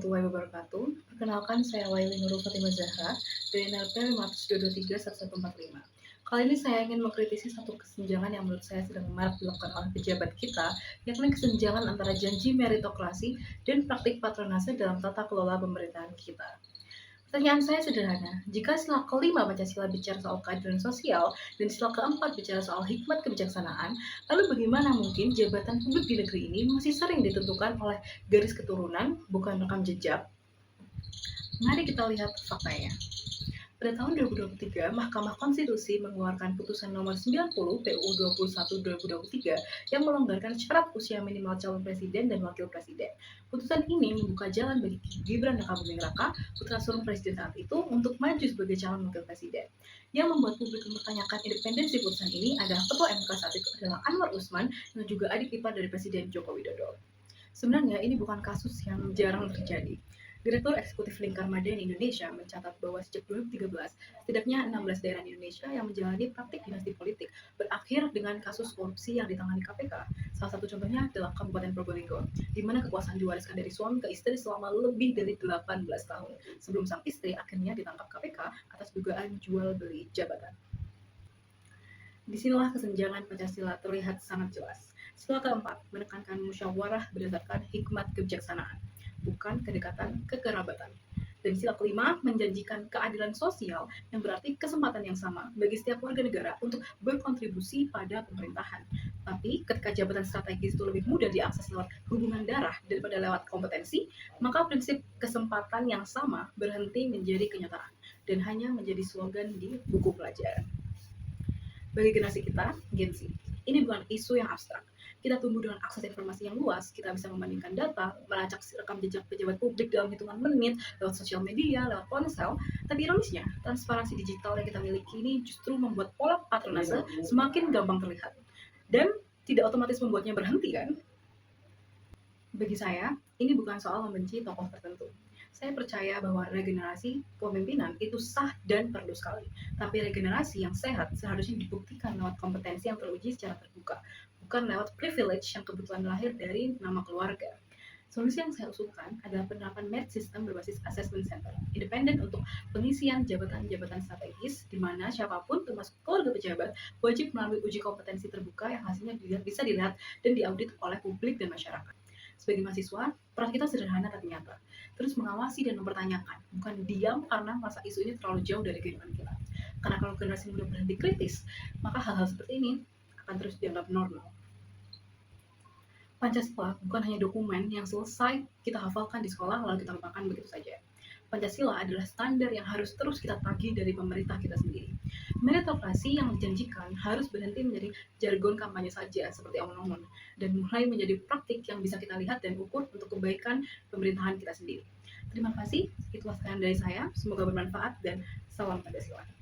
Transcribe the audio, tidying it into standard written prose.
warahmatullahi wabarakatuh. Perkenalkan, saya Waili Nurul Fatimah Zahra dari NLP 5231145. Kali ini saya ingin mengkritisi satu kesenjangan yang menurut saya sedang marak dilakukan oleh pejabat kita, yakni kesenjangan antara janji meritokrasi dan praktik patronase dalam tata kelola pemerintahan kita. Pertanyaan saya sederhana, jika sila kelima Pancasila bicara soal keadilan sosial dan sila keempat bicara soal hikmat kebijaksanaan, lalu bagaimana mungkin jabatan publik di negeri ini masih sering ditentukan oleh garis keturunan, bukan rekam jejak? Mari kita lihat faktanya. Pada tahun 2023, Mahkamah Konstitusi mengeluarkan putusan nomor 90 PUU 21 2023 yang melonggarkan syarat usia minimal calon presiden dan wakil presiden. Putusan ini membuka jalan bagi Gibran Rakabuming Raka, putra sulung presiden saat itu, untuk maju sebagai calon wakil presiden. Yang membuat publik mempertanyakan independensi putusan ini adalah Ketua MK saat itu adalah Anwar Usman yang juga adik ipar dari Presiden Joko Widodo. Sebenarnya ini bukan kasus yang jarang terjadi. Direktur Eksekutif Lingkar Madani Indonesia mencatat bahwa sejak 2013, setidaknya 16 daerah di Indonesia yang menjalani praktik dinasti politik berakhir dengan kasus korupsi yang ditangani KPK. Salah satu contohnya adalah Kabupaten Probolinggo, di mana kekuasaan diwariskan dari suami ke istri selama lebih dari 18 tahun, sebelum sang istri akhirnya ditangkap KPK atas dugaan jual beli jabatan. Disinilah kesenjangan Pancasila terlihat sangat jelas. Sila keempat menekankan musyawarah berdasarkan hikmat kebijaksanaan, bukan kedekatan kekerabatan. Dan sila kelima menjanjikan keadilan sosial yang berarti kesempatan yang sama bagi setiap warga negara untuk berkontribusi pada pemerintahan. Tapi ketika jabatan strategis itu lebih mudah diakses lewat hubungan darah daripada lewat kompetensi, maka prinsip kesempatan yang sama berhenti menjadi kenyataan dan hanya menjadi slogan di buku pelajaran. Bagi generasi kita, Gen Z, ini bukan isu yang abstrak. Kita tumbuh dengan akses informasi yang luas, kita bisa membandingkan data, melacak rekam jejak pejabat publik dalam hitungan menit, lewat sosial media, lewat ponsel. Tapi ironisnya, transparansi digital yang kita miliki ini justru membuat pola patronase semakin gampang terlihat. Dan tidak otomatis membuatnya berhenti, kan? Bagi saya, ini bukan soal membenci tokoh tertentu. Saya percaya bahwa regenerasi kepemimpinan itu sah dan perlu sekali. Tapi regenerasi yang sehat seharusnya dibuktikan lewat kompetensi yang teruji secara terbuka, bukan lewat privilege yang kebetulan lahir dari nama keluarga. Solusi yang saya usulkan adalah penerapan merit system berbasis assessment center, independen untuk pengisian jabatan-jabatan strategis, di mana siapapun termasuk keluarga pejabat wajib melalui uji kompetensi terbuka yang hasilnya bisa dilihat dan diaudit oleh publik dan masyarakat. Sebagai mahasiswa, peran kita sederhana tapi nyata. Terus mengawasi dan mempertanyakan, bukan diam karena masa isu ini terlalu jauh dari kehidupan kita. Karena kalau generasi muda berhenti kritis, maka hal-hal seperti ini akan terus dianggap normal. Pancasila bukan hanya dokumen yang selesai kita hafalkan di sekolah lalu kita lupakan begitu saja. Pancasila adalah standar yang harus terus kita tagih dari pemerintah kita sendiri. Meritokrasi yang dijanjikan harus berhenti menjadi jargon kampanye saja seperti omong-omong dan mulai menjadi praktik yang bisa kita lihat dan ukur untuk kebaikan pemerintahan kita sendiri. Terima kasih, itulah sekian dari saya. Semoga bermanfaat dan salam Pancasila.